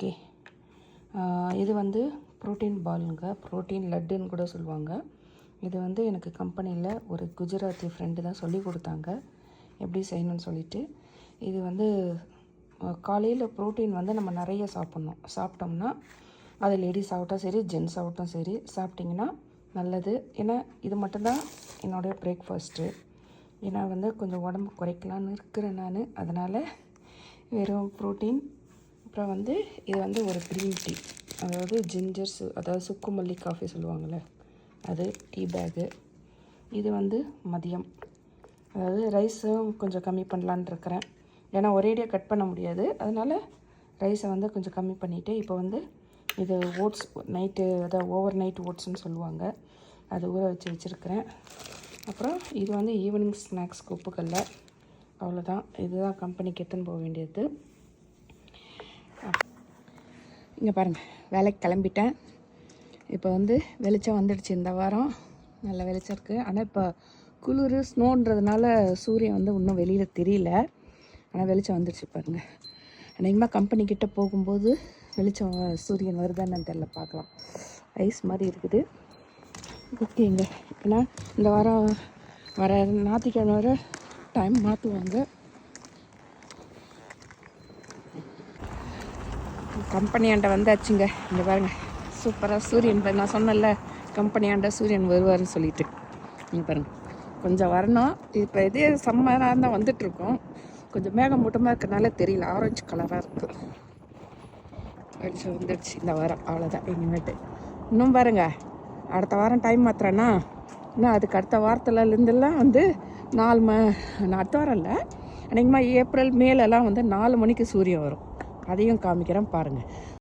Okay, இது வந்து protein பாலுங்க, ப்ரோட்டீன் லட்டுன்னு கூட சொல்லுவாங்க. இது வந்து எனக்கு கம்பெனியில் ஒரு குஜராத்தி ஃப்ரெண்டு தான் சொல்லி கொடுத்தாங்க எப்படி செய்யணும்னு சொல்லிட்டு. இது வந்து காலையில் ப்ரோட்டீன் வந்து நம்ம நிறைய சாப்பிட்டோம்னா அது லேடிஸ் ஆகட்டும் சரி, ஜென்ஸ் ஆகட்டும் சரி, சாப்பிட்டிங்கன்னா நல்லது. ஏன்னா இது மட்டும்தான் என்னோடய பிரேக்ஃபாஸ்ட்டு. ஏன்னா வந்து கொஞ்சம் உடம்பு குறைக்கலான்னு இருக்கிறேன் நான். அதனால் வெறும் ப்ரோட்டீன், அப்புறம் வந்து இது வந்து ஒரு க்ரீன் டீ, அதாவது ஜிஞ்சர்ஸ், அதாவது சுக்குமல்லி காஃபி சொல்லுவாங்கள்ல, அது டீ பேக்கு. இது வந்து மதியம், அதாவது ரைஸும் கொஞ்சம் கம்மி பண்ணலான் இருக்கிறேன். ஏன்னா ஒரேடியாக கட் பண்ண முடியாது, அதனால் ரைஸை வந்து கொஞ்சம் கம்மி பண்ணிவிட்டு இப்போ வந்து இது ஓட்ஸ் நைட்டு, அதாவது ஓவர் நைட் ஓட்ஸ்ன்னு சொல்லுவாங்க, அது ஊற வச்சுருக்கிறேன். அப்புறம் இது வந்து ஈவினிங் ஸ்நாக்ஸ்க்கு உப்புக்கல்ல. அவ்வளோதான், இதுதான் கம்பெனிக்கு எடுத்துன்னு போக வேண்டியது. இங்கே பாருங்கள், வேலைக்கு கிளம்பிட்டேன். இப்போ வந்து வெளிச்சம் வந்துடுச்சு. இந்த வாரம் நல்ல வெளிச்சம் இருக்குது. ஆனால் இப்போ குளிர் ஸ்னோன்றதுனால சூரியன் வந்து இன்னும் வெளியில் தெரியல. ஆனால் வெளிச்சம் வந்துடுச்சு பாருங்கள். அநேகமாக கம்பெனிக்கிட்ட போகும்போது வெளிச்சம் சூரியன் வருதான்னு தெரியல, பார்க்கலாம். ஐஸ் மாதிரி இருக்குது. ஓகேங்க, ஏன்னா இந்த வாரம் வர ஞாயிற்றுக்கிழமை வர டைம் மாற்றுவாங்க. கம்பெனியாண்ட வந்தாச்சுங்க. இங்கே பாருங்கள், சூப்பராக சூரியன். நான் சொன்னல கம்பெனியாண்ட சூரியன் வருவார்னு சொல்லிட்டு. இங்கே பாருங்கள், கொஞ்சம் வரணும். இப்போ இதே சம்மராக தான் வந்துட்டுருக்கோம். கொஞ்சம் மேகமூட்டமாக இருக்கிறனால தெரியல, ஆரஞ்சு கலராக இருக்குது. வெளிச்சம் வந்துடுச்சு இந்த வாரம். அவ்வளோதான், இனிமேட்டு இன்னும் பாருங்கள், அடுத்த வாரம் டைம் மாத்திரன்னா இன்னும் அதுக்கு அடுத்த வாரத்துலேருந்துலாம் வந்து அடுத்த வாரம் இல்லை, அநேகமாக ஏப்ரல் மேலெல்லாம் வந்து 4 மணிக்கு சூரியன் வரும். அதையும் காமிக்கிறேன் பாருங்கள்.